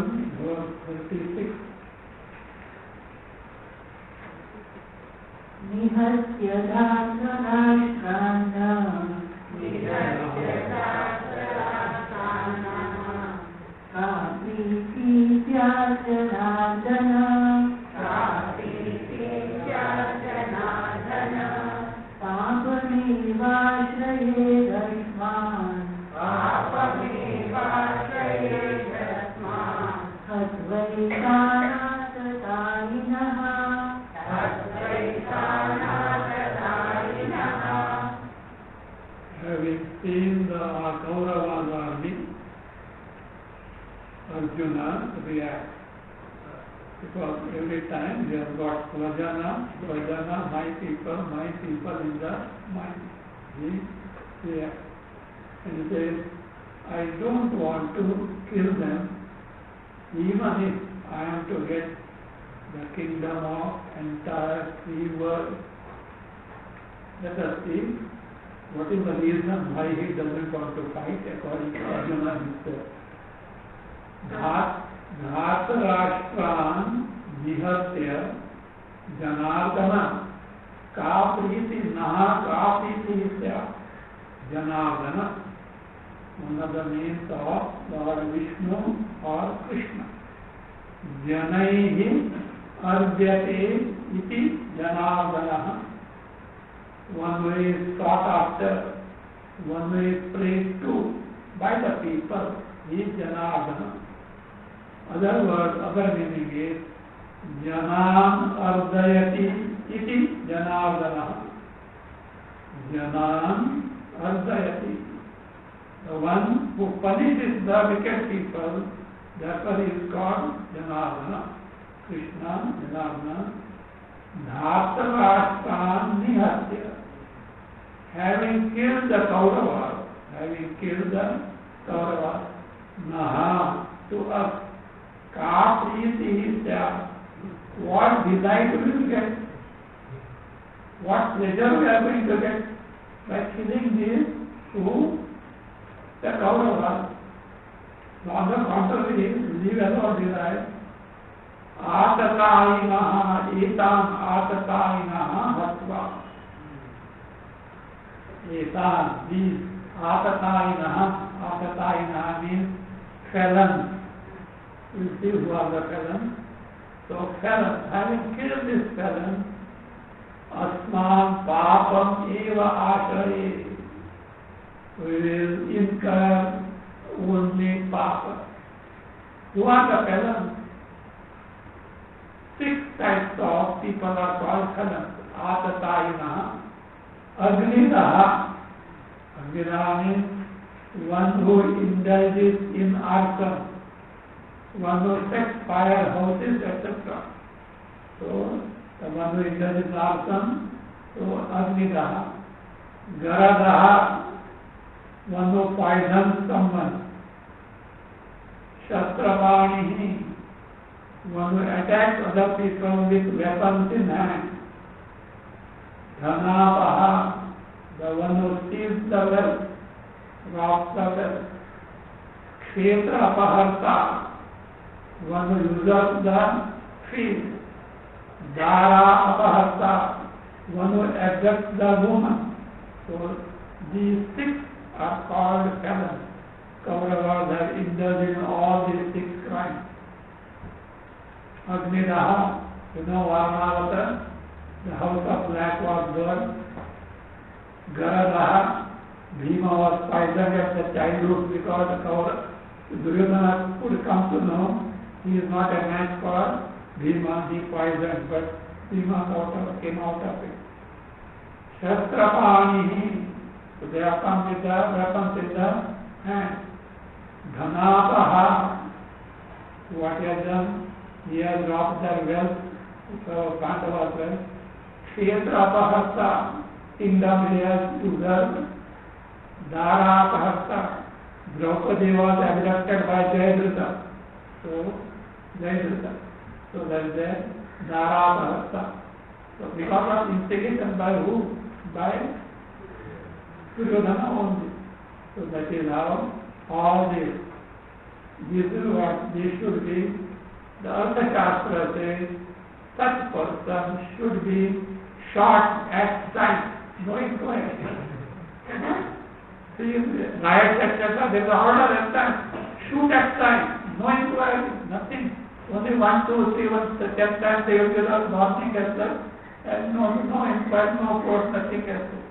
11, verse 36. Nihasya dhātarashtrāna ka prīti vyājanādana pāpamevāśrayedasmān Hatvaitānātatayiнаः Having seen the Kaurava's army, Arjuna reacts. Because every time we have got Svajana, my people in the mind. He reacts. And he says, I don't want to kill them, even if I am to get the kingdom of entire three worlds. Let us see what is the reason why he doesn't want to fight according to Arjuna himself. Dhātarashtrān nihasya janardana ka prīti naha ka prīti sya janardana. One of the names of Lord Vishnu or Krishna. Janaihi arjate iti janardana. One who is sought after, one who is prayed to by the people is Janardana. Other word, other meaning is Janam ardayati iti Janardana. Janam ardayati. The one who punishes the wicked people, therefore he is called Janardana. Krishna, Janardana. Dhātarashtrān nihasya. Having killed the Kauravas, naha, to us, ka prīti sya, what delight we will get, what pleasure we are going to get by killing these two, the Kauravas. On the contrary, leave alone delight. Ātatājinaha etān ātatājinaha hatva. Etān, these ātatājinaha means felons. You see who are the felons. So felons, having killed this felon, asmān pāpam eva āśraye. We will incur only pāpa. Who are the felons? 6 types of people are called felons. Ātatājinaha, Agnidaha. Agnidaha means one who indulges in arson, one who sets fire houses, etc. So, the one who indulges in arson, so Agnidaha. Garadaha, one who poisons someone. Shastrapānihi, one who attacks other people with weapons in hand. Dhanāpaha, the one who steals the wealth, robs the wealth. Kshetrapaharta, one who usurps the field. Dara-apaharta, one who abducts the woman. So these 6 are called felons. Kauravas have indulged in all these 6 crimes. Agnidaha, you know Varnavata, the house of black was burned. Garadaha, Bhima was poisoned at the childhood because the Duryodhana could come to know he is not a match for Bhima, he poisoned, but Bhima came out of it. Shastrapānihi, so they have come with the weapons in the hand. Dhanāpaha, what he has done? He has robbed their wealth, so Pandava's wealth. Kshetrapaharta, kingdom he has usurped. Dara-apaharta, Draupadi was abducted by Jayadratha. So that is there. Dara-apaharta. So because of instigation by who? By Duryodhana only. So that is how all these This is what they should be. The Arthashastra says such person should be shot at sight, knowing to it. See, riots, etc., there is a order at time. Shoot at sight, knowing to it, nothing. Only 1, 2, 3, 1, 10 times they will give us warning as well. And no inquiry, no court, nothing as well.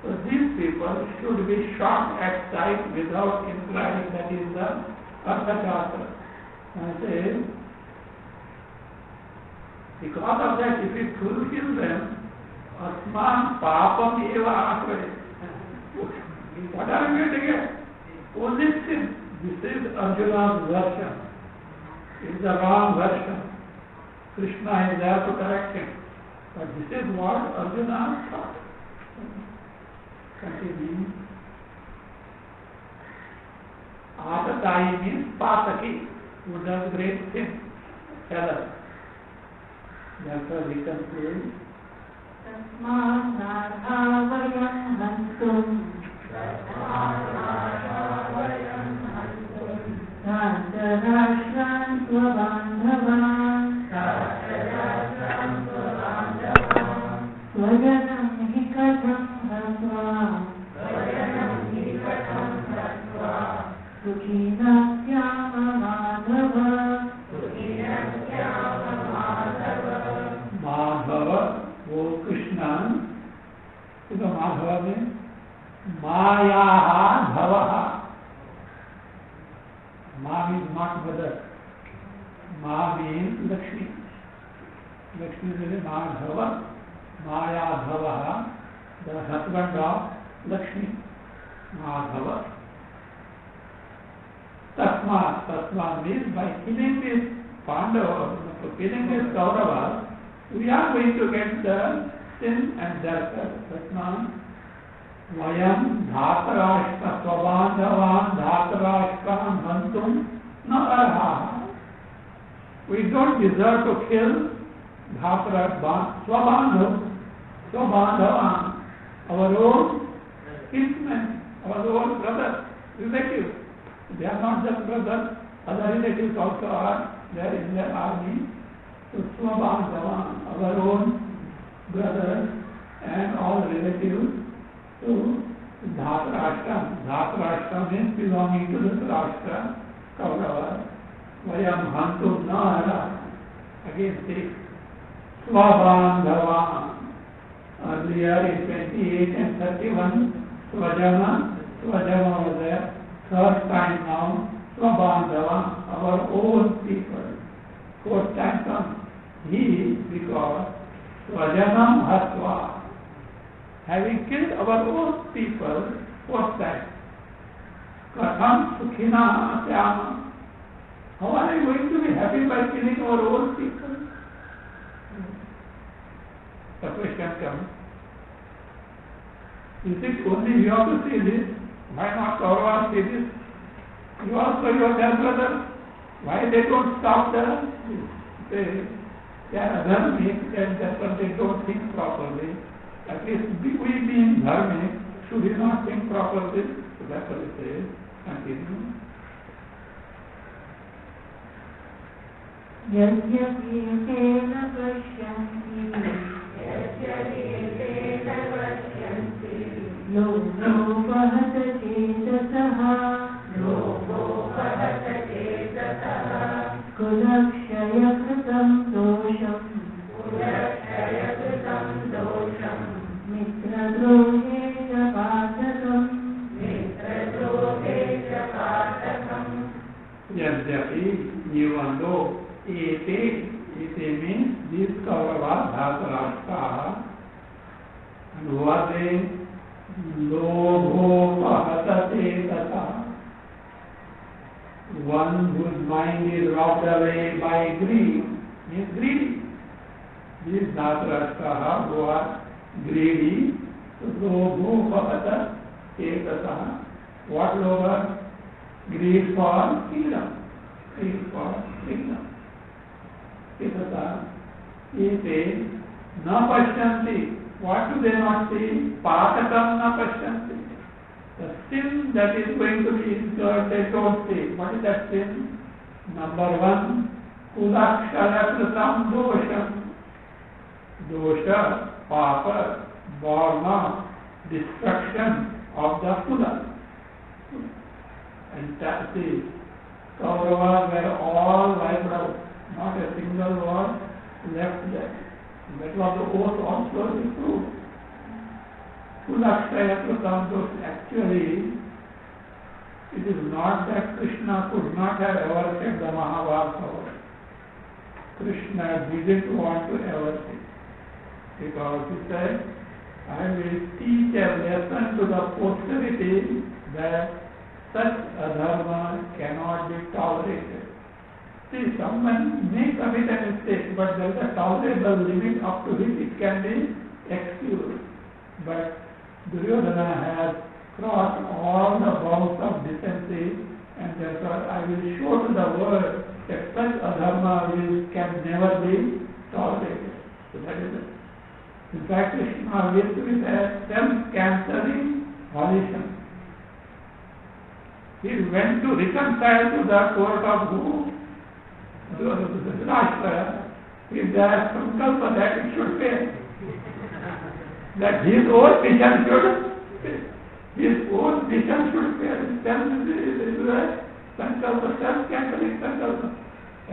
So these people should be shot at sight without inquiry. That is the Arthashastra. I say, because of that, if we fulfill them, Asman Papam Eva Akre. What are we going to get? Only sin. This is Arjuna's version. It is the wrong version. Krishna is there to correct him. But this is what Arjuna thought. Continuing. Atatai means Pataki, who does great things. Fellow. Therefore we conclude. Tasmānādhāvayam hantum Dhartarashtraṃ svabandhavāṃ Swajanam hi katham hasva Sukhinam syāma madhava Madhava, वो कृष्ण तो माधव में माया धव मा means not mother मा means Lakshmi Lakshmi means Madhav माया धव the husband of Lakshmi Madhav तस्मा means by killing this Pandava killing this Kaurava, we are going to get the sin and death. Tasman Vayam Dhatarashtra Swabandhavan Dhatarashtraṃ Hantum Na Arhaha. We don't deserve to kill Swabandhavan, our own kinsmen, our own brothers, relatives. They are not just brothers, other relatives also are there in the army. So Swabandhavan, our own brothers and all relatives, to Dhatarashtra. Dhatarashtra means belonging to the Rashtra, Kaurava. Vayam Hantum Nahara. Again take Swabandhavan. Earlier in 28 and 31, Swajana was there. Third time now, Swabandhavan, our own people. Fourth time comes he, because Swajanam Hasva, having killed our own people, fourth time. Katham Sukhina Syama. How are you going to be happy by killing our own people? The question comes. Is it only you have to see this? Why not Kauravas see this? You also your their brothers. Why they don't stop there? They are dharmic and therefore they don't think properly. At least we being dharmic, should we not think properly? So therefore it says, continue. Yadyapiyatena pasyanti Lobopahata chetasaha Kulakshaya kritam dosham Mitradrohe cha patakam Yadyapi, even though ete means these Kauravas, Dhatarashtra, and who are they? Lobopahata chetasa. One whose mind is robbed away by greed, means greedy. These Dhatarashtra who are greedy, Lobopahata chetasa. What lover? Greed for kingdom. Greed for kingdom. Chetasa. Ete na pashyanti. What do they not see? Patakam na pashyanti. The sin that is going to be incurred, they don't say. What is that sin? Number one, kulakshayakritam dosham. Dosha, papa, born destruction of the kula. And that is, Kauravas were all wiped out. Not a single one left there. That was the oath also improved. Kulakshayakritam dosha. Actually, it is not that Krishna could not have ever said the Mahabharata. Krishna didn't want to ever say. Because he said, I will teach a lesson to the posterity that such adharma cannot be tolerated. See, someone may commit a mistake, but there is a tolerable limit up to which it can be excused. But Duryodhana has crossed all the bounds of decency, and therefore I will show to the world that such adharma can never be tolerated. So that is it. In fact, Krishna lives with a self-cancelling volition. He went to reconcile to the court of who? Dhritarashtra. If there is sankalpa that it should fail. That his own mission should fail. His own mission should fail. Sankalpa, self-cancelling sankalpa.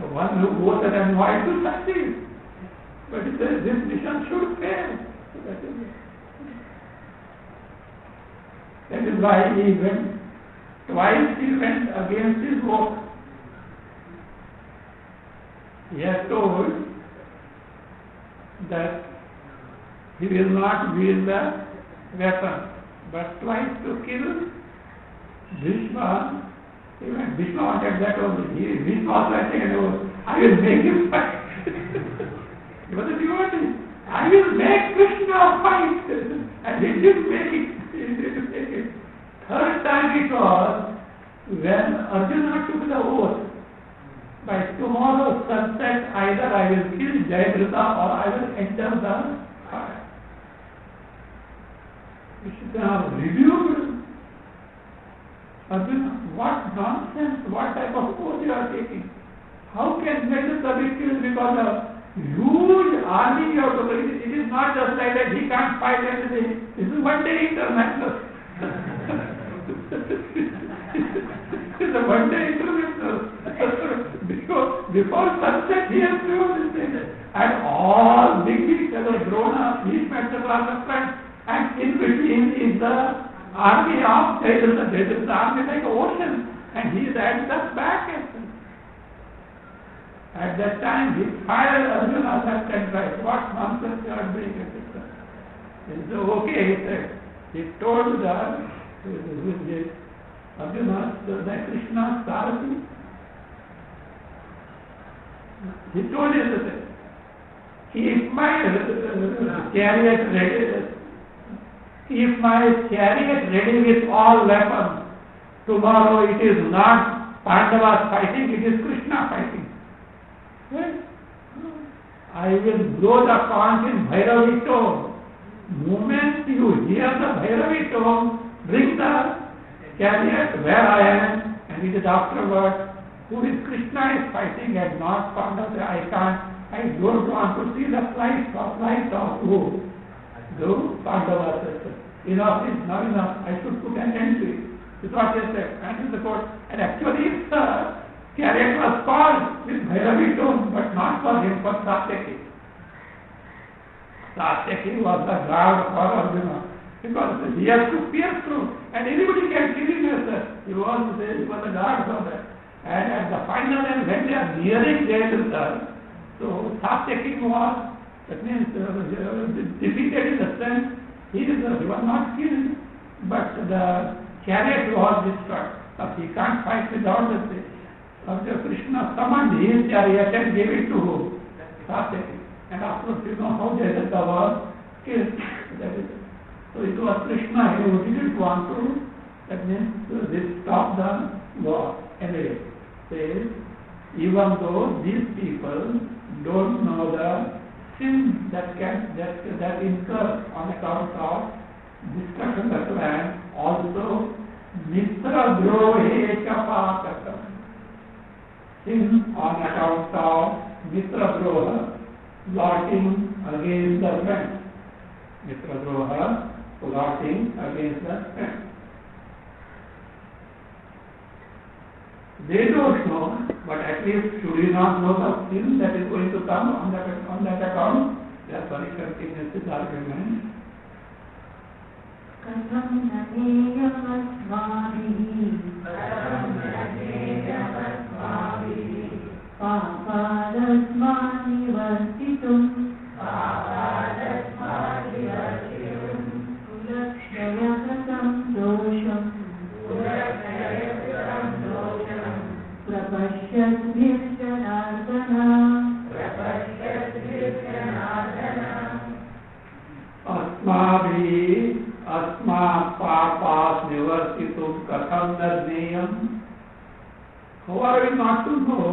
The one who goes and annoys will succeed. But he says this mission should fail. That is why he went. Twice he went against his vote. He has told that he will not wield the weapon, but twice to kill Bhishma. Bhishma wanted that only. Bhishma also said, I will make him fight. He was a devotee. I will make Krishna fight. And he didn't make it. Third time it was when Arjuna took the oath. By tomorrow sunset, either I will kill Jayadratha or I will enter the fire. Krishna rebuked Arjuna. What nonsense, what type of oath you are taking? How can Jayadratha be killed because of huge army you have to bring? It is not just like that he can't fight anything. This is one day international. It's a one day international. Before sunset he has to do this thing. And all big fellows, Drona, Bhishma, etc. are the friends. And in between is the army of Jayadratha. Jayadratha army like an ocean. And he is at the back. At that time, he fired Arjuna left and right. What nonsense you are doing, etc. He said, okay, he said. He told Arjuna, that Krishna Sarati. He told him that keep my chariot ready with all weapons. Tomorrow it is not Pandavas fighting, it is Krishna fighting. Yes. I will blow the conch in Bhairavi tone. Moment you hear the Bhairavi tone, bring the chariot where I am, and it is afterwards who is Krishna is fighting and not Pandavas. I don't want to see the flight of who? The Pandavas. Enough is not enough. I should put an end to it. This is what they said. And in the court. And actually the chariot was called with Bhairavi tone, but not for him, for Satyaki. Satyaki was the guard for Arjuna. Because he has to pierce through. And anybody can kill him as that. He was the guard for that. And at the final end, when they are nearing Jayadratha, so Satyaki was, that means defeated in the sense, he was not killed, but the chariot was destroyed. So he can't fight without the thing. Krishna summoned his chariot and gave it to who? Satyaki. And afterwards, you know how Jayadratha was killed. That is it. So it was Krishna who didn't want to, that means this stop the war. Anyway, says, even though these people don't know the sin that incurs on account of destruction of the land, also Mitra Drohe Kapakatam. Sin on account of Mitra Droha, plotting against the friend. Mitra Droha, plotting against the friend. They don't know, but at least should we not know the sin that is going to come on that account? Therefore, he continues this argument. कथं ननेयमस्माभिः पापादस्मान् निवर्तितुं कुलक्षयकृतं दोषं प्रपश्यद्भिर्जनार्दन अस्मात् पापात् निवर्तितुं कथं न ज्ञेयम्. How are we not to know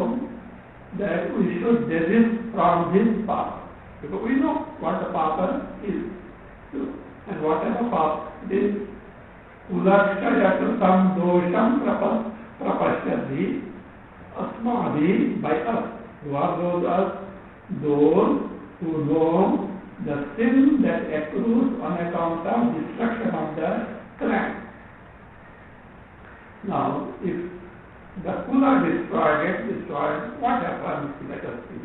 that we should desist from this papa? Because we know what the papa is, and whatever papa it is. Kulakshayakritam dosham prapashyadhi asmadhi, by us. Who are those us? Those who know the sin that accrues on account of destruction of the clan. Now, if the kula gets destroyed, what happens? Let us see.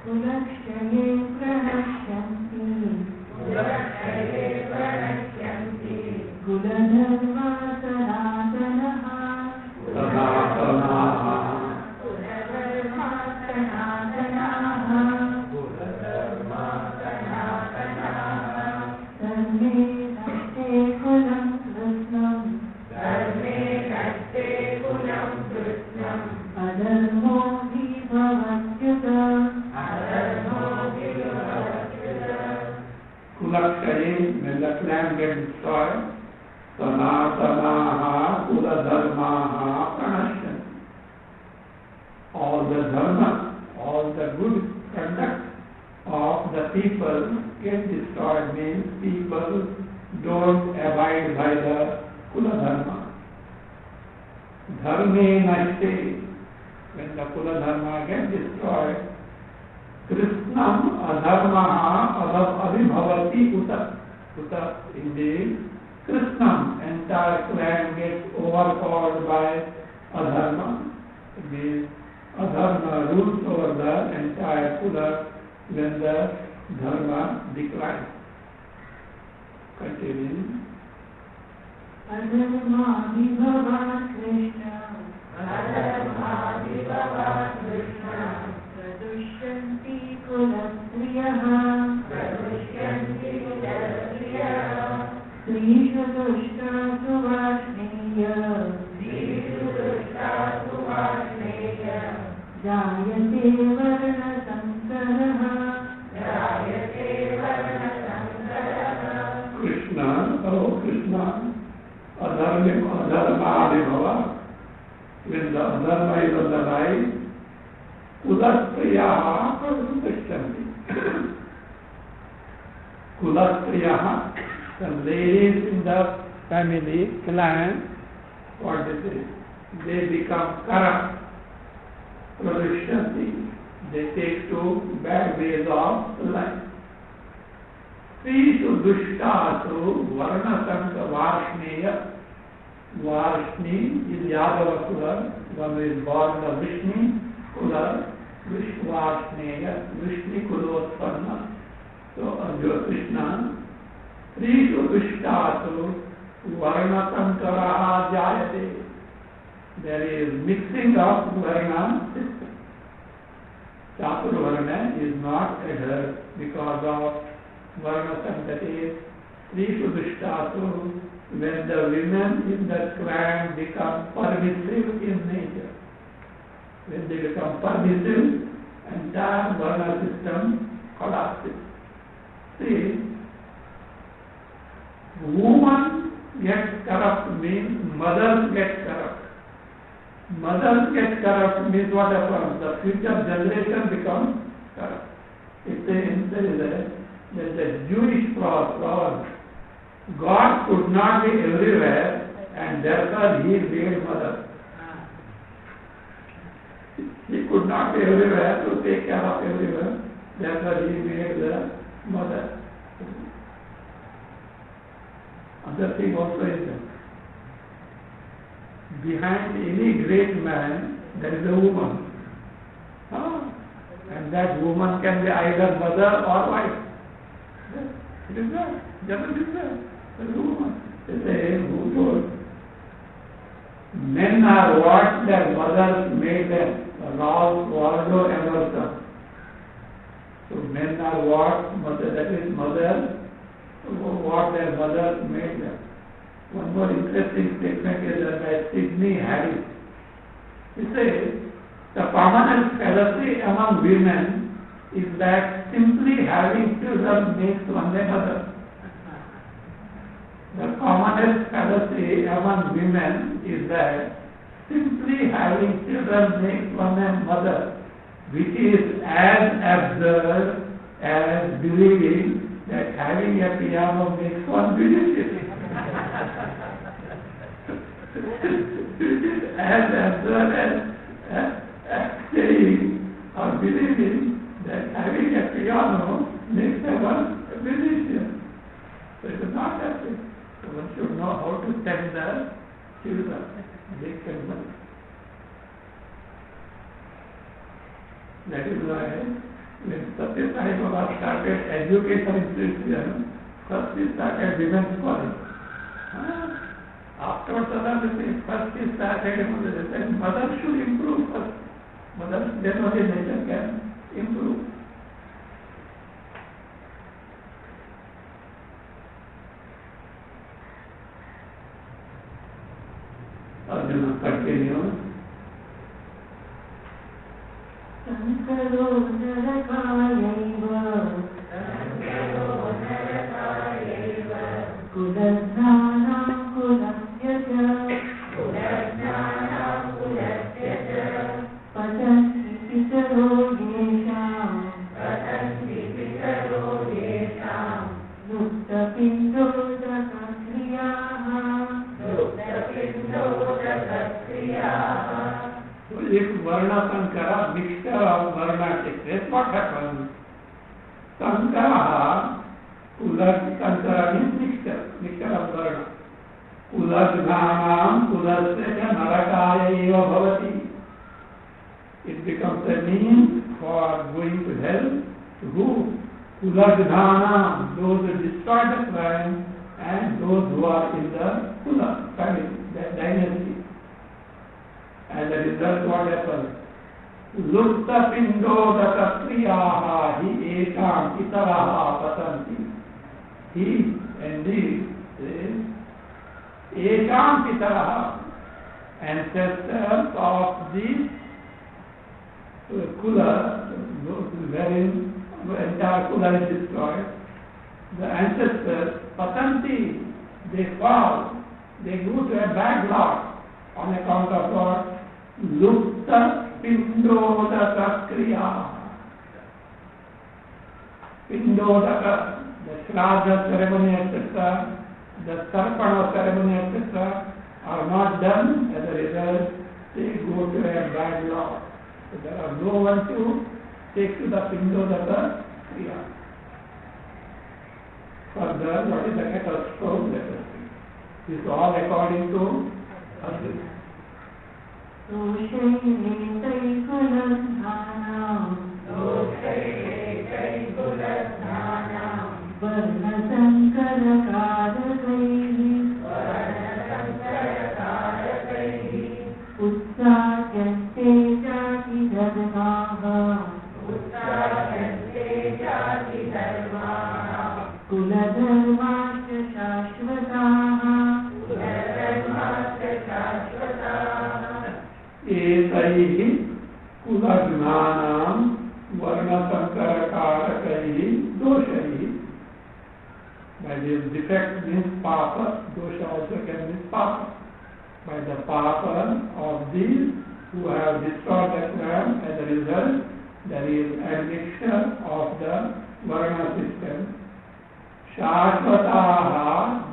Kulakshye pranashyanti kuladharma sanatanaha when the clan gets destroyed, sanatanaha kuladharmaha pranashyanti. All the dharma, all the good conduct of the people get destroyed, means people don't abide by the kula dharma. Dharme nashte, when the kula dharma gets destroyed, Krishnam adharmaha abhibhavati uta. Uta, indeed, Krishnam, entire clan gets overpowered by adharma. It means adharma rules over the entire kula when the dharma declines. Continuing. Adharma vibhava Krishna. Pradushyanti kulastriyaha. Srishu dushta suvashneya. Jayate varna sankaraha. Krishna, oh Krishna, adharma adhibhava. When the adharma is on the rise, kulastriyaha pradushyanti. Kulastriyaha, the ladies in the family, clan, what they say, they become corrupt. Pradushyanti, they take to bad ways of life. Srishu dushtasu varnasanka varshneya. Varshni is Yadava Kula, one who is born in the Vishnu Kula, Vishvarshneya, Vishnu Kulotpanna. So, Arjuna Krishna, Srishu dushtasu varnasankaraha jayate. There is mixing of varna system. Chaturvarna is not adhered because of varna sankati. Srishu dushtasu, when the women in the clan become permissive in nature. When they become permissive, entire varna system collapses. See, woman gets corrupt means mothers get corrupt. Mothers get corrupt means what happens? The future generation becomes corrupt. If there is a There is a Jewish proverb. God could not be everywhere, and therefore He made mother. He could not be everywhere to take care of everyone, therefore He made the mother. Other thing also is that behind any great man, there is a woman. And that woman can be either mother or wife. It is there. Generally it is there. There is a woman. They say, who told? Men are what their mothers made them. Ralph Waldo Emerson. So men are what mother, that is mother, what their mothers made them. One more interesting statement is by Sidney Harris. He says, the commonest fallacy among women is that simply having children makes one a mother. The commonest fallacy among women is that simply having children makes one a mother, which is as absurd as believing that having a piano makes one musician. It is as absurd as saying or believing that having a piano makes one a musician. So it is not that way. So one should know how to tend the children. They can money. That is why when Satya Sai Baba started education institution, first he started women's college. Afterwards, first he started, they said, mother should improve first. Mother, then only nature can improve. Arjuna continues. Sankaro narakayaiva kuladhanam kulasya patanti pitaro yesham lupta pindodaka kriyaha. If Varna Sankara, mixture of Varna takes place, what happens? Sankara, Ulag Sankara means mixture of Varna. Uladhanam, Ulasya Narakaya eva bhavati. It becomes a means for going to hell. To who? Uladhanam, those who destroy the crime, and those who are in the Kula family, that dynasty. As a result, what happens? Lupta pindodaka kriyaha hi ekam pitaraha patanti. He and these ekam pitaraha, ancestors of the Kula, wherein the entire Kula is destroyed. The ancestors, patanti, they fall, they go to a bad lot on account of what? Lupta pindodaka kriya. Pindodaka, the Shraddha ceremony, etc., the Tarpana ceremony, etc., are not done. As a result, they go to a bad lot. So there are no one to take to the pindodaka kriya. Further, what is the catastrophe? This is all according to Arjuna. Doshainetai kuladhanam varna sankara karakaihi uttājante jati dharmaha kuladharmasya shashvataha. एतैहि कुलज्ञानां वर्णसंकरकारकैहि दोषैहि. By this defect means papa, dosha also can mean papa. By the papa of these who have destroyed the clan, as a result, there is admixture of the Varna system. Shashvataha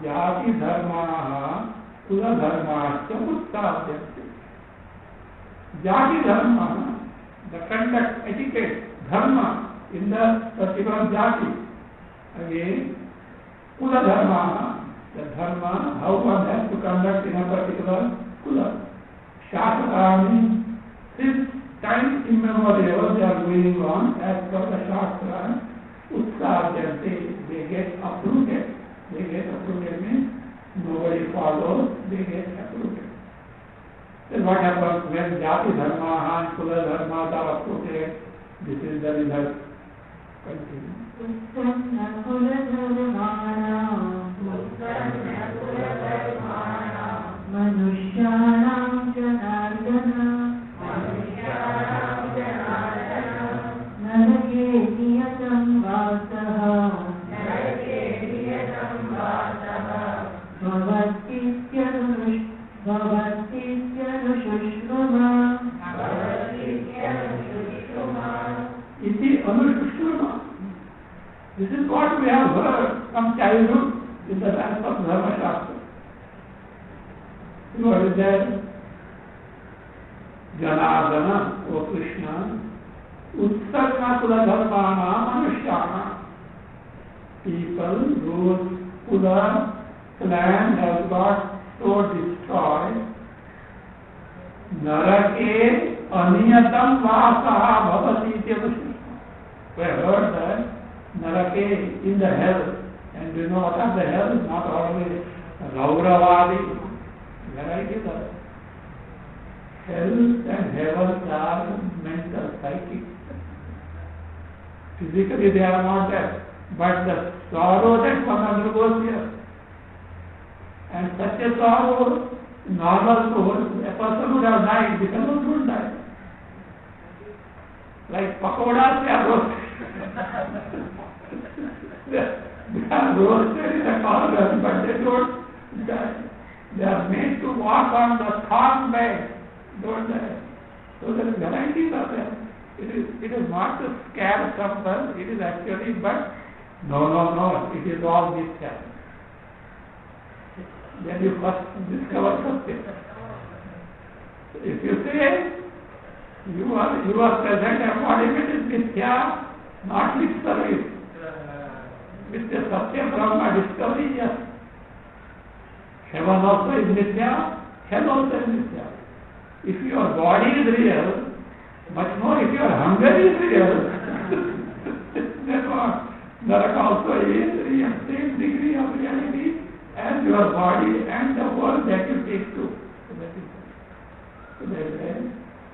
jati dharmaha kula dharmascha uttaradyante. Jati dharma, the conduct, etiquette, dharma in the particular jati. Again, kula dharma, the dharma, how one has to conduct in a particular kula. Shastra means since time immemorial they are going on as per the Shastra. Utsarjante, they get uprooted. They get uprooted means nobody follows, they get uprooted. Then what happens when Jati Dharma and Kula Dharma are uprooted? This is the result. Continue. Manushyanam janardana narake niyatam vasaha bhavatityanushruma Iti anushruma. This is what we have heard from childhood in the lands of Dharma Shastra. What is that? Janardana, O Krishna, Utsarna Kula Dharmana Manushyana. People whose Kula clan has got so destroyed, Narake Aniyatam Vasaha Bhavati Iti. We have heard that Narake in the hell, and you know what are the hell? Not always Rauravadi. Varieties are hell and heaven are mental, psychic. Physically they are not there, but the sorrow that one undergoes here, and such a sorrow, normal soul, a person would have died, the fellow would die. Like pakodas, they are roasted. They are roasted in a corner, but they don't die. They are made to walk on the thorn bed, don't they? So there are varieties of them. It is not to scare someone, it is actually, but no, it is all mithya. Then you first discover something. If you say you are present embodiment is mithya, not lip service. Mithya Satya Brahma discovery, yes. Heaven also is mithya, hell also is mithya. If your body is real, much more if your hunger is real, then what? Naraka also is real, same degree of reality as your body and the world that you take to. So that is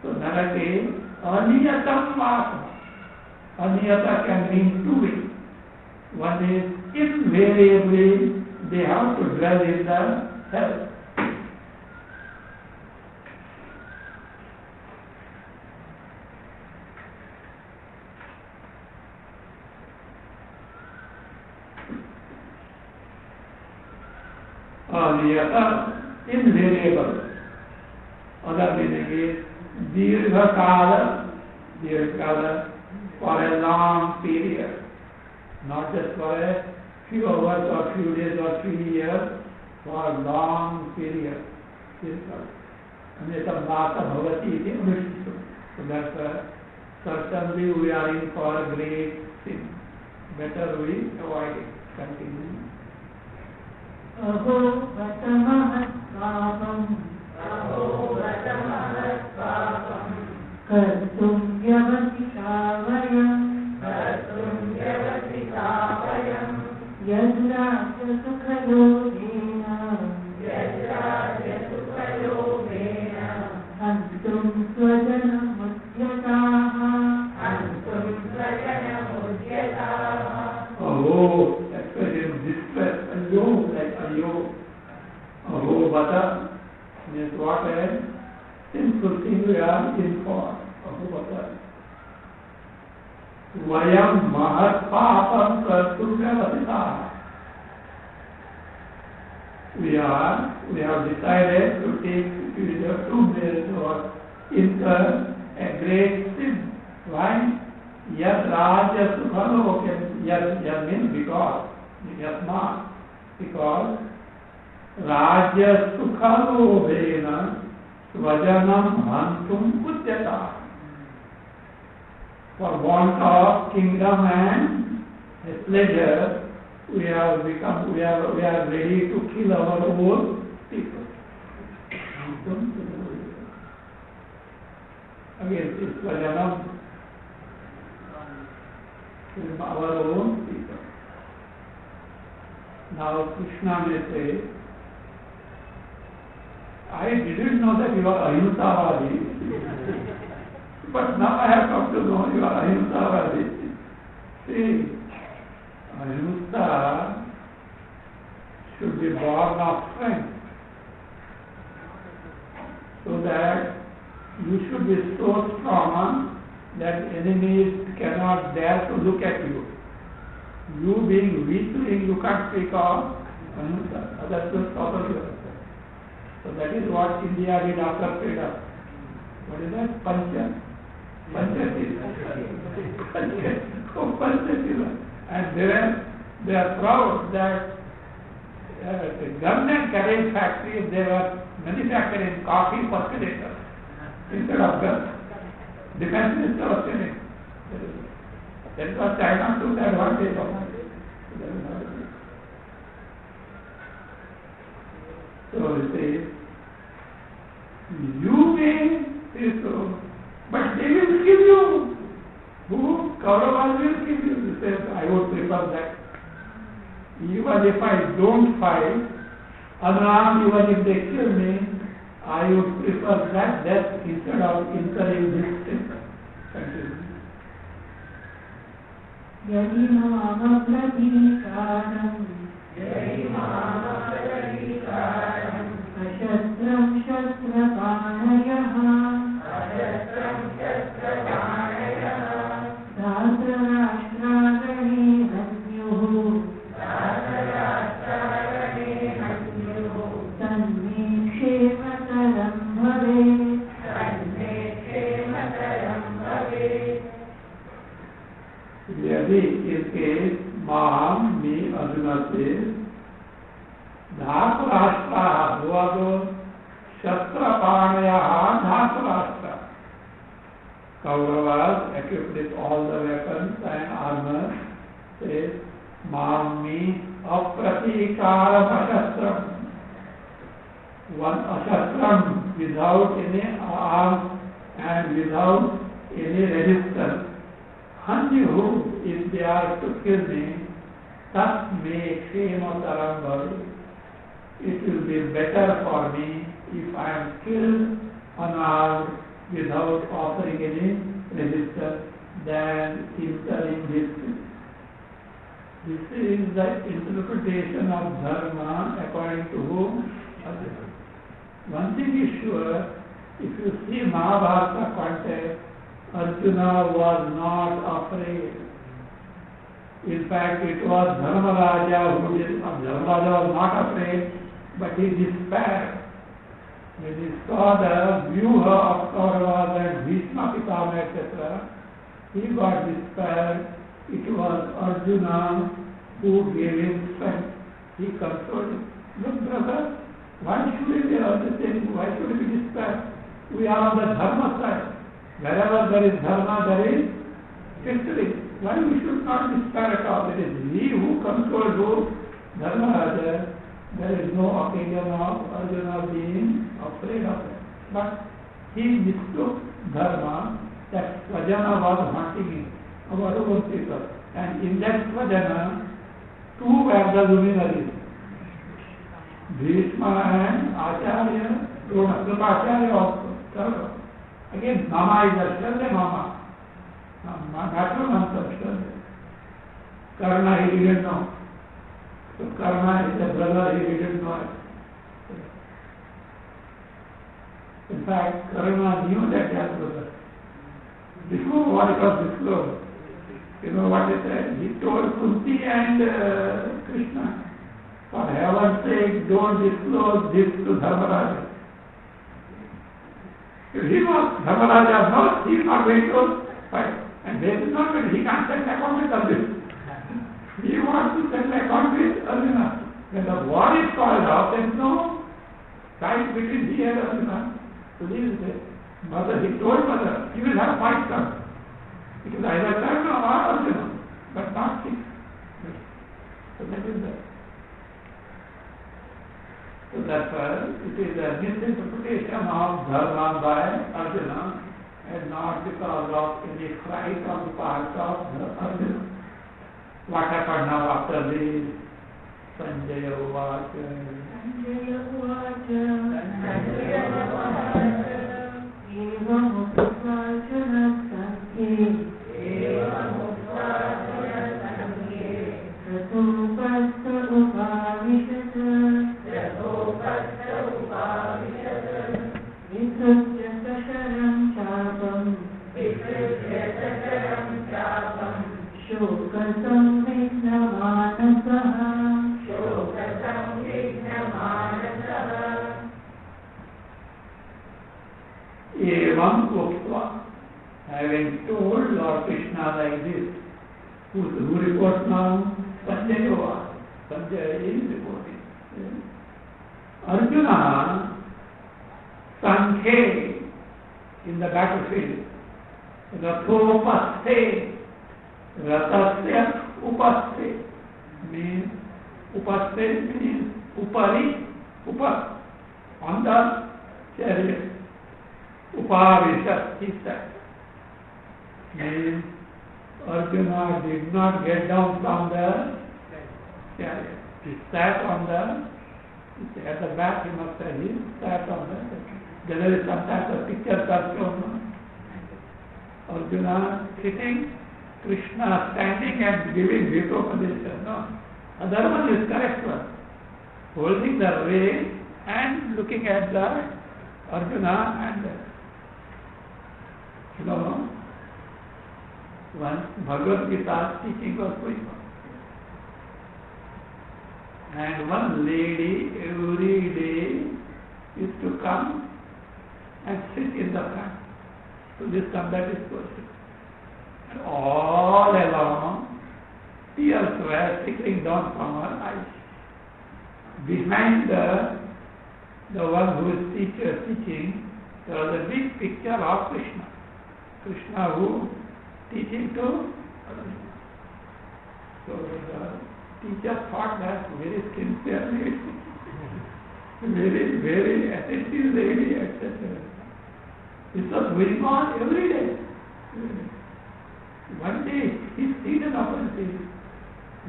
so Narake, Aniyatam Vasa. Aniyata can mean two ways. One is invariably they have to dwell in the hell. Aniyata, invariable. Other meaning is Dirghakala, for a long period, not just for a few hours or few days or few years, for a long period. Anyetam Vasa Bhavati iti Anushritam. So that's certainly we are in for a great sin. Better we avoid it. Continue. Aho vatamahat papam kartum vyavasikavayam yadraja sukhalobhena antum swajanam mudyataha Aho, expression distress, ayo, like ayo. Aho vata means what a sinful thing we are in for. Aho vata. Vayam mahat papam kartum vyavasitaha. We have decided to make or incur a great sin. Why? Yad raja sukhalokem. Yes means because. Yes not. Because Rajya Sukha Lobhena Svajanam Hantum Udyata. For want of kingdom and pleasure, we are ready to kill our own people. Again, it's Svajanam, our own people. Now Krishna may say, I didn't know that you are Ahimsavadi. But now I have come to know you are Ahimsavadi. See, Ahimsa should be born of strength, so that you should be so strong that enemies cannot dare to look at you. You being weakling, you can't speak of Ahimsa. That's the proper. So that is what India did after freedom. What is that? Panchasila. And they are proud that the gun and carriage factories, they were manufacturing coffee percolators instead of guns. Defense Minister was saying that was China took advantage of it. So he says, you may say so, but they will kill you. Who? Kauravas will kill you. He says, I would prefer that. Even if I don't fight, unarmed, even if they kill me, I would prefer that death instead of incurring this sin. Continue. Yadi mama pratikaram Ashastram shastrapanayah Sahasrarashtragane hasyuh Tanme kshemataram bhavet यदि इसके माम में अर्जुन से धातुराष्ट्रा हुआ तो शस्त्रपाणया धातुराष्ट्र Kauravas equipped with all the weapons and armor says Mami Apratikaram Ashastram. One Ashastram without any arms and without any resistance. Hanyu, if they are to kill me, tat me kshemataram bhavi. It will be better for me if I am killed unarmed without offering any resistance than incurring this. This is the interpretation of dharma according to whom? One thing is sure, if you see Mahabharata context, Arjuna was not afraid. In fact, it was Dharmaraja who did. Dharmaraja was not afraid, but he despaired. When he saw the vyuha of Kauravas and Bhishma Pitama, etc., he got despaired. It was Arjuna who gave him strength. He consoled him. Look, brother, why should we be all the same? Why should we be despaired? We are on the dharma side. Wherever there is dharma, there is victory. Why we should not despair at all? It is he who controls who? Dharmaraja. There is no occasion of Arjuna being afraid of it. But he mistook dharma, that Svajana was haunting him, our own people. And in that Svajana, two were the luminaries, Bhishma and Acharya, Acharya also. Again, Mama is a Shalya Mama. Natural answer, Shalya. Karna, he didn't know. So Karna is a brother, he didn't know it. In fact, Karna knew that he was brother. Before what it was disclosed, you know what he said? He told Kunti and Krishna, for heaven's sake, don't disclose this to Dharmaraja. If he was Dharmaraja, no, he is not going to fight. And they did not, he can't take account of this. He wants to settle account with Arjuna. When the war is called off, there is no fight between he and Arjuna. So he is there. Mother, he told mother, he will have fight come. It is either Karna or Arjuna, but not six. So that is that. So therefore, it is a misinterpretation of Dharma by Arjuna and not because of any fright on the part of Arjuna. What happened now after this? Sanjaya Uvacha. Sanjaya Uvacha. Evamuktva Sankhye. Ratopastha Upavishat. Visrujya Sasharam Chapam. Evam Uktva, having told Lord Krishna like this, who reports now? Sanjaya. Sanjaya is reporting. Arjuna, Sankhe, in the battlefield, Rathopaste, Ratasya Upaste, means Upaste means Upari, Upa, on the chariot. Upavishat, he sat. Means Arjuna did not get down from the chariot. He sat on the, at the back he must say, he sat on the, there is sometimes a picture shown. Arjuna sitting, Krishna standing and giving Hitopadesha. No. Other one is correct one. Holding the rein and looking at the Arjuna and one Bhagavad Gita teaching was going on. And one lady every day used to come and sit in the front. So this time that is person. And all along, tears were trickling down from her eyes. Behind the one who is teaching, there was a big picture of Krishna. Krishna who teaching to Arjuna. So the teacher thought that very sincere lady, very attentive lady, etc. This was going on every day. One day he seated up and said,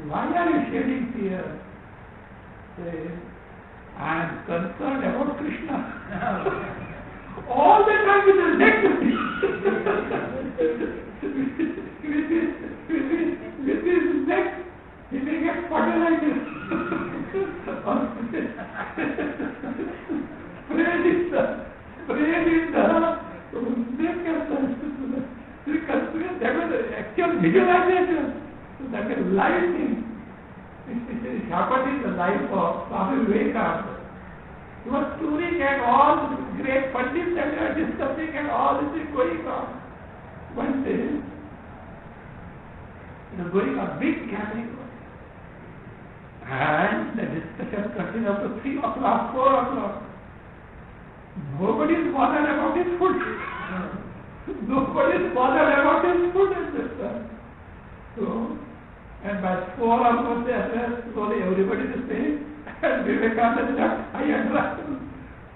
"Why are you shedding tears?" Says, "I am concerned about Krishna." All the time with his neck with his neck, he may get fertilized. Spread is the neck of that was the actual visualization. So that is life thing. It happened in the life of Swami Vivekananda. He was touring and all great pandits and they were discussing and all this is going on. One day, it was going on, big gathering. And the discussion continued up to 3 o'clock, 4 o'clock. Nobody is bothered about his food. Nobody is bothered about his food and this stuff. So, and by 4 o'clock, slowly everybody is saying, and Vivekananda left, I understand.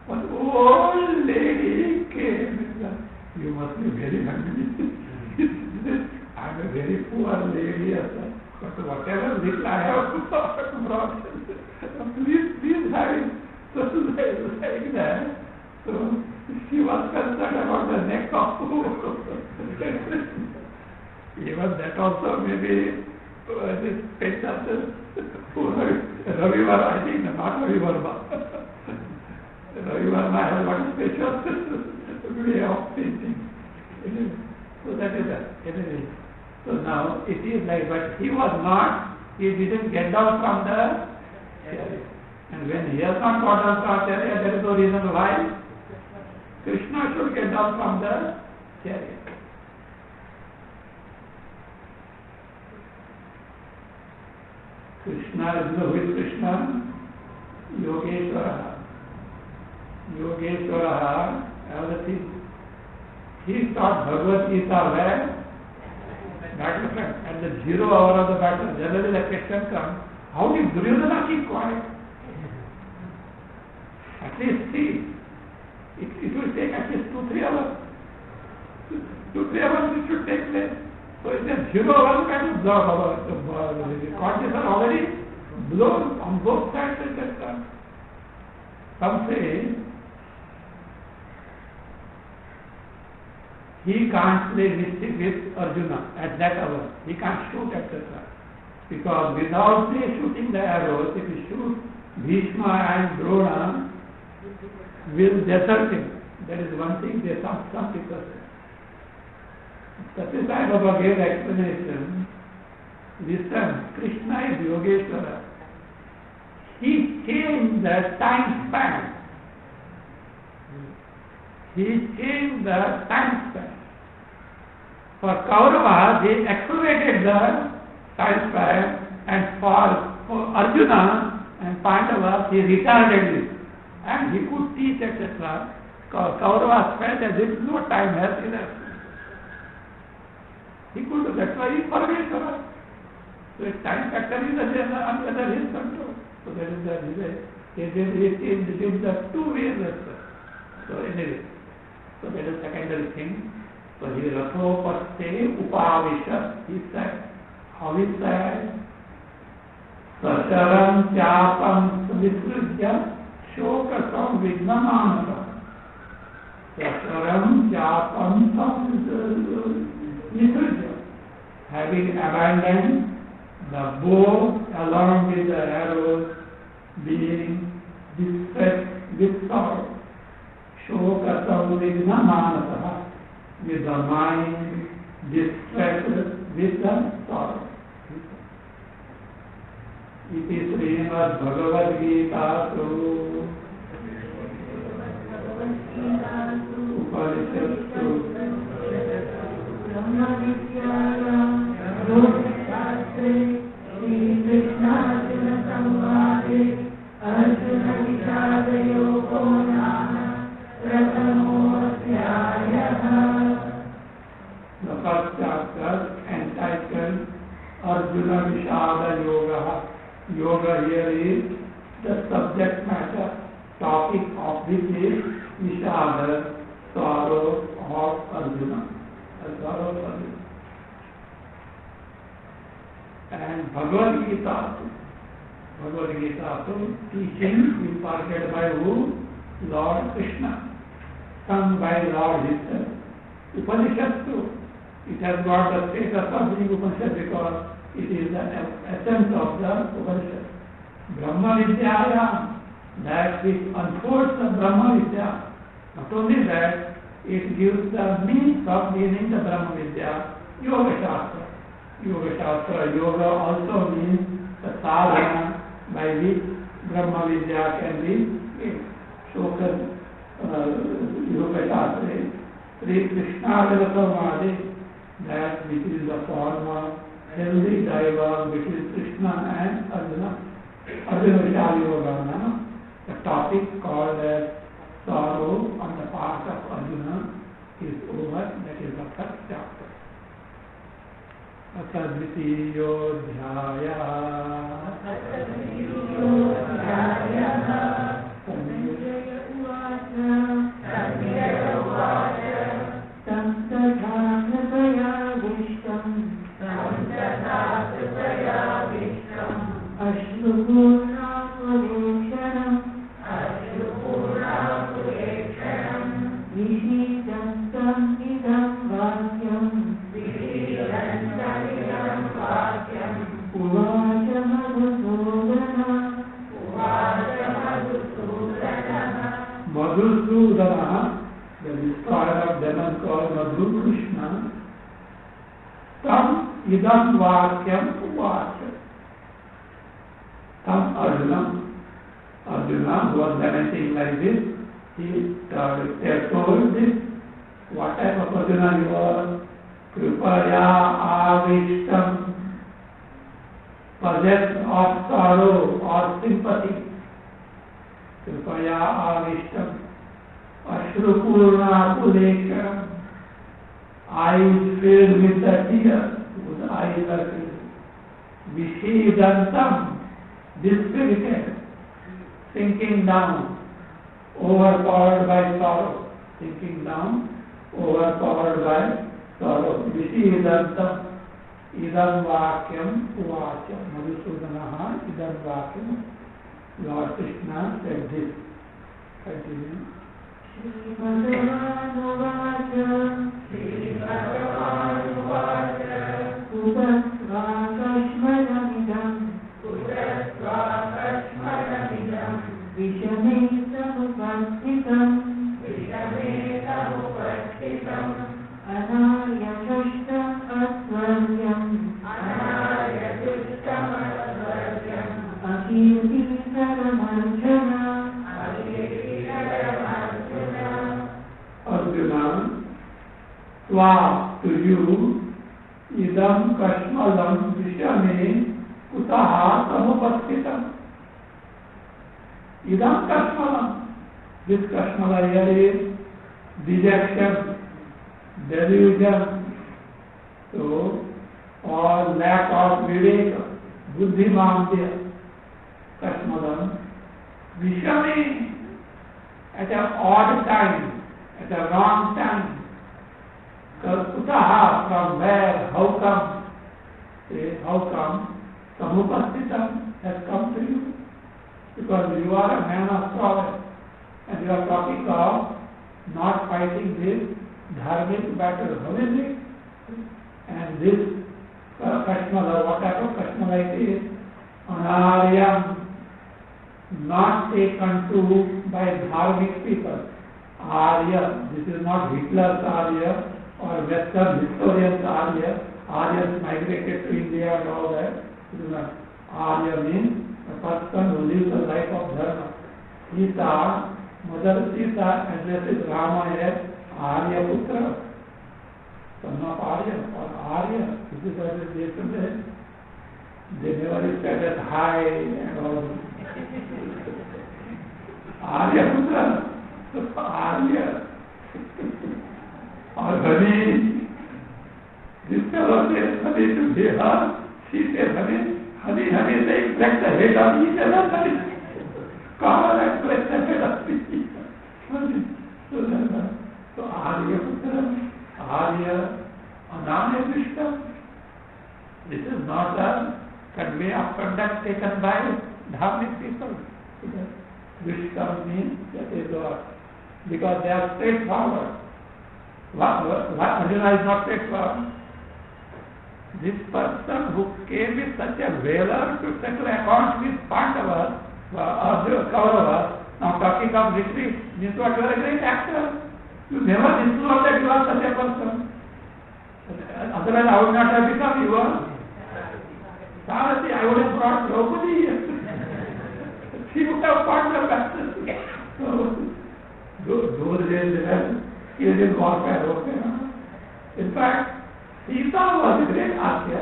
One old lady came and said, "You must be very hungry." I am a very poor lady, but whatever little I have brought, please have it. So like that. So she was concerned about the neck of food. Even that also maybe this special Ravi Varma, I think, not Ravi Varma. Ravi Varma has one special way of thinking. So that is that. Anyway. So now it is like, but he was not, he didn't get down from the chariot. And when he has not got down from the chariot, there is no reason why Krishna should get down from the chariot. Krishna, who is Krishna? Yogeshwara. Yogeshwara, everything. He taught Bhagavad Gita where? Battlefront. At the 0 hour of the battle, generally the question comes, how did Duryodhana keep quiet? At least see. It will take at least 2-3 hours. 2-3 hours it should take place. So it's a 0 hour battle. The contest are already blown on both sides at that time. Some say he can't play mystic with Arjuna at that hour. He can't shoot, etc. Because without shooting the arrows, if he shoots, Bhishma and Drona will desert him. That is one thing some people say. Satya Sai Baba gave explanation. Listen, Krishna is Yogeshwara. He changed the time span. He changed the time span. For Kaurava, they accelerated the time span, and for Arjuna and Pandava, he retarded it. And he could teach, etc. Kaurava felt as if no time has elapsed. He could do, that's why he is Parameshwara. So his time factor is under his control. So that is the reason. It is the two ways. So anyway, so that is secondary thing. So he Ratho Paste Upavisha, he said, how he said, Sacharam Chapam Visrujya Shokasam Vignamanava. Sacharam Chapam Visrujya. Having abandoned the bow along with the arrows, being distressed with sorrow. Shokasam Vignamanava. With the mind distressed with the sorrow. It is Srimad Bhagavad Gita Upanishad Brahma Vidyayam Yoga Shastre Shri Krishna Arjuna Samvade Arjuna Vishada Yogo Nama Pratamo Adhyayah. The first chapter entitled Arjuna Vishada Yoga. Yoga here is the subject matter, topic of this is Vishada, sorrow of Arjuna. Sorrow of Arjuna. And Bhagavad Gita, teaching imparted by who? Lord Krishna, sung by Lord himself. Upanishad too. It has got the status of being Upanishad because it is the essence of the Upanishad. Brahma Vidyaya, that which unfolds the Brahma Vidya. Not only that, it gives the means of meaning the Brahma Vidya, Yoga Shastra. Yoga Shastra, Yoga also means the sadhana by which Brahma Vidya can be gained. Shoka Yoga Shastra, Sri Krishna Samvade, that which is the form of healthy dialogue between Krishna and Arjuna. Arjuna Vishal Yoga, the topic called as sorrow on the part of Arjuna is over. That is the first chapter. Atadvitiyo Dhyaya Madhusudana, the destroyer of demon called Madhu Krishna, Tam idam vakyam uvacha. Tam Arjuna who was lamenting like this, he told this, what type of Arjuna you are? Kripaya avishtam. possessed of sorrow or sympathy. Kripaya avishtam, ashrupurna pulekam, eyes filled with the tears, whose eyes are filled. Vishidantam, dispirited, sinking down, overpowered by sorrow, sinking down, overpowered by sorrow. Vishidantam, idam vakyam uvacha. Madhusudanaha idam vakyam. Lord Krishna said this. Continue. Shri Bhagavan Uvacha, Shri Bhagavan Uvacha, Udastva Kashmaramidam, Udastva Kashmaramidam, Vishame Samupasthitam, Vishame Samupasthitam, Anarya Shushtam Asvaryam, Anarya Shushtam Asvaryam, Akirti Saramarjana, Akirti Saramarjana. Arjuna, Swa, to you, idam kashmalam vishame kutaha samupasthitam. Idam kashmalam. This kashmala here is dejection, delusion, so, or lack of viveka, buddhimamya. Kashmalam, vishame, at an odd time, at a wrong time. Kutaha, from where, how come? Say, how come? Samupasthitam has come to you. Because you are a man of province, and you are talking of not fighting this dharmic battle. How is it? And this Kashmala, what type of Kashmala it is? Anaryam, not taken to by dharmic people. Arya, this is not Hitler's Arya or Western historians Arya. Aryans migrated to India and all that. This is not. Arya means a person who lives a life of dharma. Sita, Mother Sita addresses Rama as Arya Putra, son of Arya or Arya. This is what they say. They never said that hi and all. Arya Putra, Arya. Or honey. This fellow says honey to Deva. She says honey. Honey, they collect the head of each other. Common and collect the head of each other. So Arya Putra, Arya, Ananya Vishta. This is not a way of conduct taken by dharmic people. Vishta means that is what? Because they are straightforward. Arjuna is not straightforward. This person who came with such a valor to settle accounts with Pandavas, Kauravas, now talking of retreat, means what? You are a great actor. You never disclose that you are such a person. Otherwise I would not have become you are. Sarati, I would have brought Draupadi here. She would have fought the battle. Those days they had killed in warfare. In fact, Sita was a great Arya.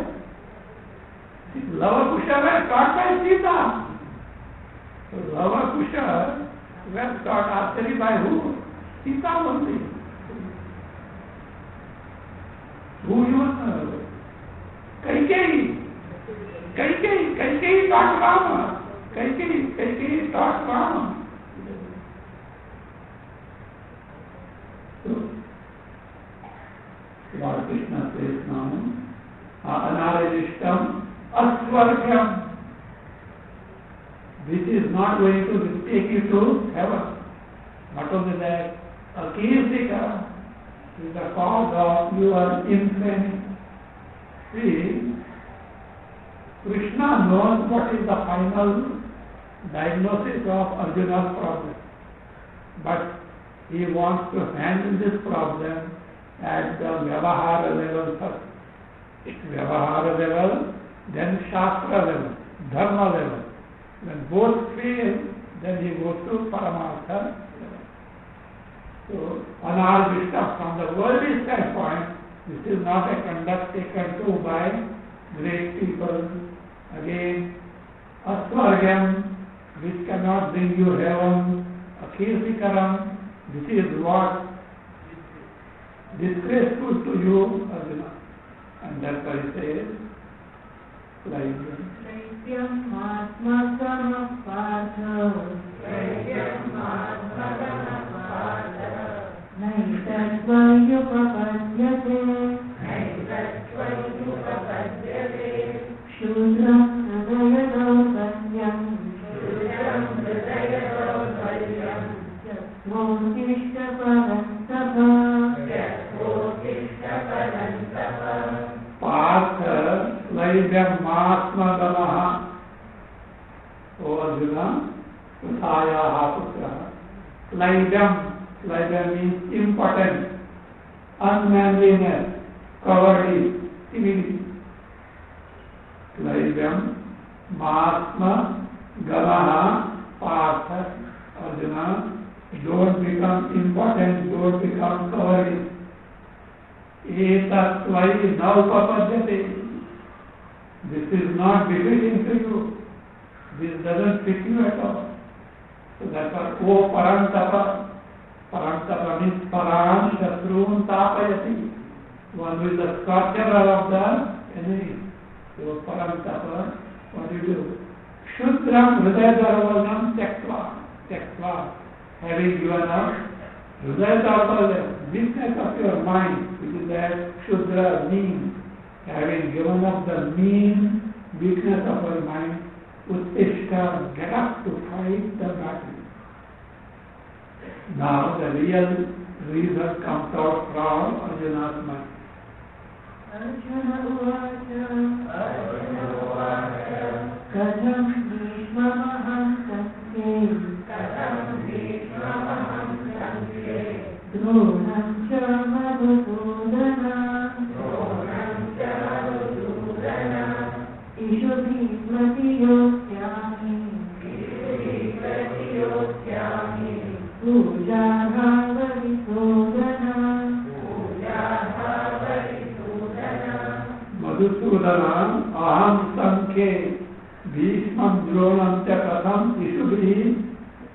Lava Kusha were taught by Sita. So Lava Kusha were taught archery by who? Sita only. Who you know? Kaikeyi. Kaikeyi taught Rama. Kaikeyi taught Rama. So, Lord Krishna says now, Anarishtam Aswargyam. This is not going to take you to heaven. Not only that, Akirtika is the cause of your infamy. See, Krishna knows what is the final diagnosis of Arjuna's problem. But he wants to handle this problem at the Vyavahara level first. Vyavahara level, then Shastra level, Dharma level. When both fail, then he goes to Paramartha level. So, Anarvishta, from the worldly standpoint, this is not a conduct taken to by great people Again, Asvargam, which cannot bring you heaven, Akirtikaram, this is what disgraceful to you, Arjuna. And that's why he says, Naityam atmasamah partha, naitattvayupapadyate, shudram hridayadaupatyam, yatvotishta parantapa, Partha Laibhyam Atmadamaha. O Arjuna, Uthayaha Putraha. Laibhyam means impotent, unmanliness, cowardly, timidity. Laibhyam Mahatma Gamaha Partha. Arjuna, don't become impotent, don't become cowardly. Etatvai naupapadyate. This is not befitting to you. This doesn't fit you at all. So that's why, O Parantapa. Parantapa means Paran Shatrun Tapayati. One who is the scorcher of the enemy. So Parantapa, what do you do? Shudram Hridayadharvanam Tyaktva. Having given up Hridayadharvanam, weakness of your mind, which is that Shudra means, having given up the mean weakness of your mind, Uttishta, get up to fight the battle. Now the real reason comes out from Arjuna's mind. Arjuna uvacha, katham bhishmamaham satye, dronam cha madhusudana, ishudhi pratiyotyami, pujaha varisudana, Madhusudana aham sankhe bhishmam dronam cha katham ishubhi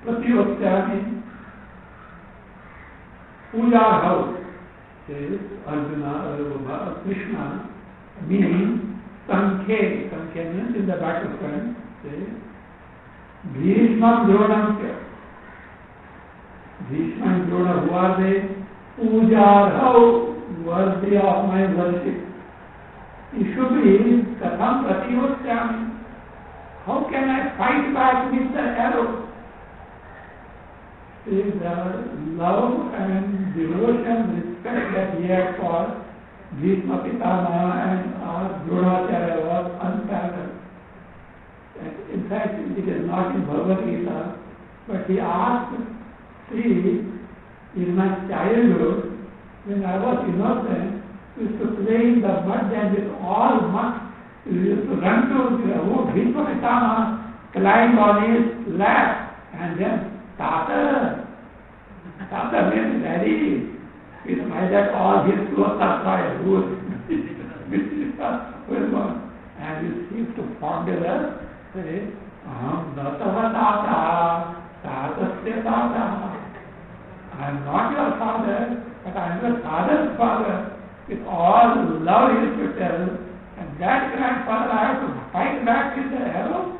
pratiyottyami. Puja house, says Arjuna, Krishna, means Sankhe. Sankhe means in the battlefront, says Bhishma Dronam cha. Bhishma and Drona, who are they? Puja house, worthy of my worship. Ishubhi katham pratiyottyami. How can I fight back with the arrow? Is the love and devotion, respect that he had for Bhishma Pitama and Dronacharya was unparalleled. In fact, it is not in Bhagavad Gita, but he asked, see, in my childhood, when I was innocent, we used to play in the mud, and with all mud, we used to run to Bhishma Pitama, climb on his lap, and then Tata means daddy. With my dad, all his clothes are spoiled. And he used to fondle us, say, Aham Natava Tata, Tatasya Tata. I am not your father, but I am your father's father. With all love he used to tell, and that grandfather I have to fight back with the arrow.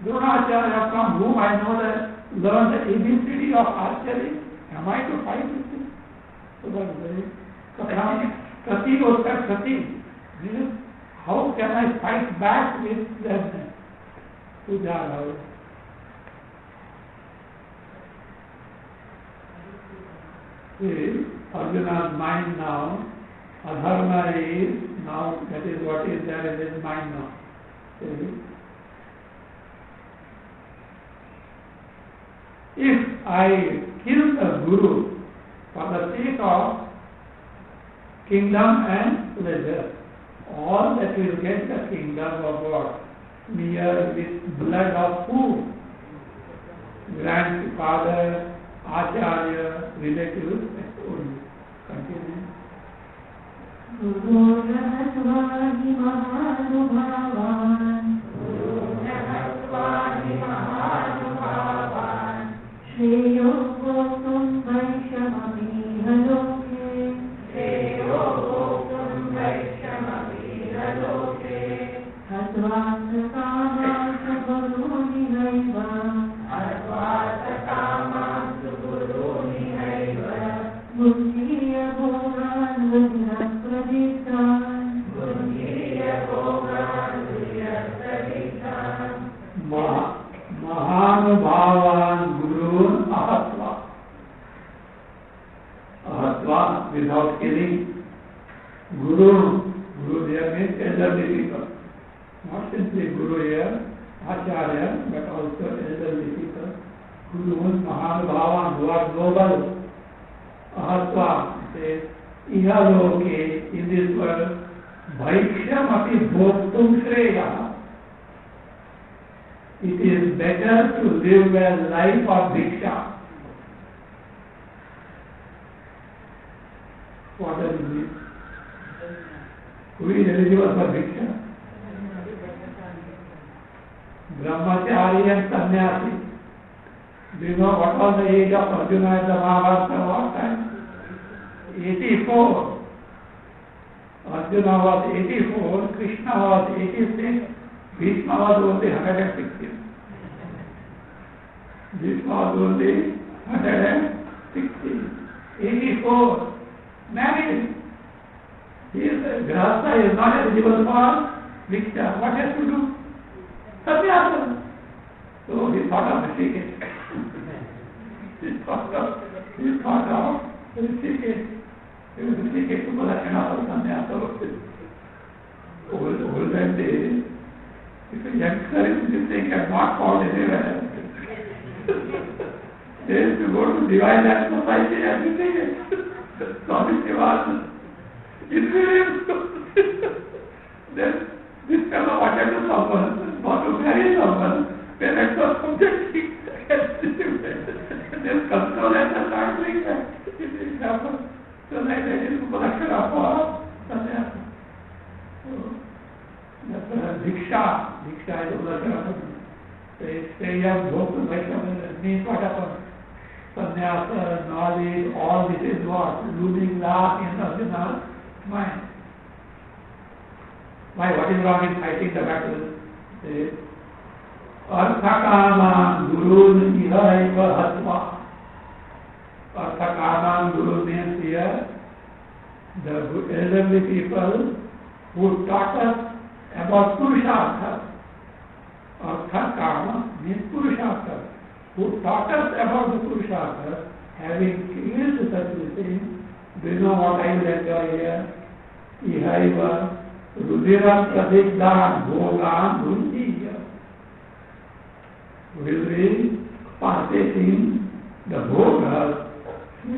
Dronacharya, from whom I know that learn the ABCD of archery, am I to fight with him? So that's very Krati Oskar Krati. How can I fight back with them? Puja. See, Arjuna's mind now, adharma is now, that is what is there in his mind now. See? If I kill the Guru for the sake of kingdom and pleasure, all that will get the kingdom of God, smeared with blood of who? Grandfather, Acharya, relatives, only. Continue. Guru Natvahi Mahanubhavan Hatva, without killing. Guru here means elderly people. Not simply Guru here, Acharya, but also elderly people. Guru Mahabhavan, who are noble. Ahatva says, Ihaloke, in this world, Bhaiksham api bhoktum shreya. It is better to live a life of bhiksha. What does it mean? Who is eligible for bhiksha? Brahmachari and sannyasi. Do you know what was the age of Arjuna in the Mahabharata war time? 84. Arjuna was 84, Krishna was 86, Bhishma was only 116. Bhishma was only 116. 84. Married. Grahastha is not eligible for bhiksha. What has to do? Sannyasa. So he thought of Rishikesh. he thought of Rishikesh. Rishikesh to Balakana for sannyasa. Olden days, if a youngster is missing and not found anywhere, they used to go to divine and society and Rishikesh. Swami Shivananda. Then this fellow wanted to someone, want to marry someone, parents were subjecting against him. Then control and start doing that. It didn't happen. So like that is Balakshana for sannyasa. So that's Diksha. Diksha is Balakshana. Say young, go to Vaishnava, means what happens? Sannyasa, knowledge, all this is what? Looming large in Arjuna's mind. Why? What is wrong in fighting the battle? Arthakama Gurun Ihaiva Hatva. Arthakama Guru means here the elderly people who taught us about Purushartha. Arthakama means Purushartha. Who taught us about the Purushartha, having killed such a thing. Do you know what I will enjoy here? Ihaiva Rudiram Pradigdan Bhogan Bhunjiya. Will be partaking the bhogas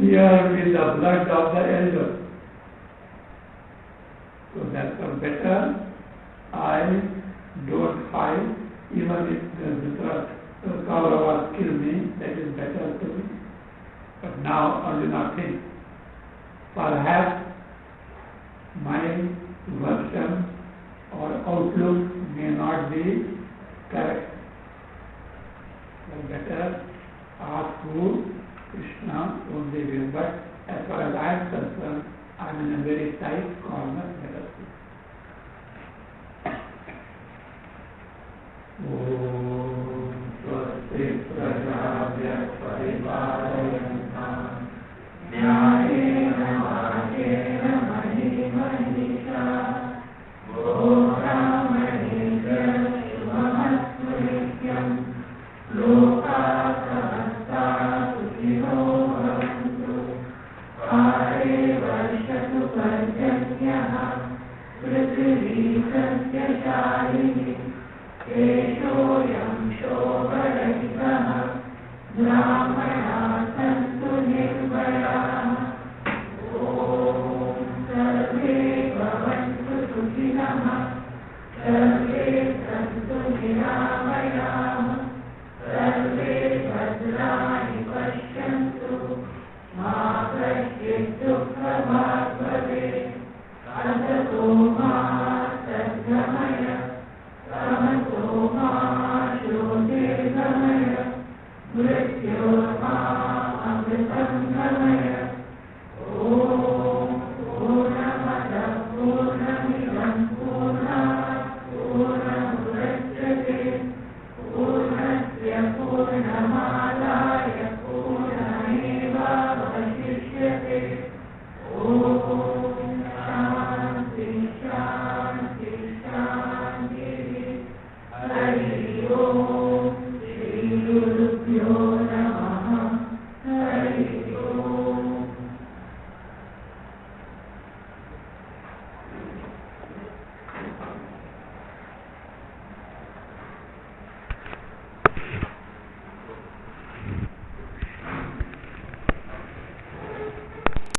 here with the blood of the elders. So that's better. I don't fight, even if the Kauravas kill me, that is better to me. But now Arjuna thinks, perhaps my version or outlook may not be correct. So better ask who? Krishna only will. But as far as I am concerned, I am in a very tight corner. Let us see. Thank you.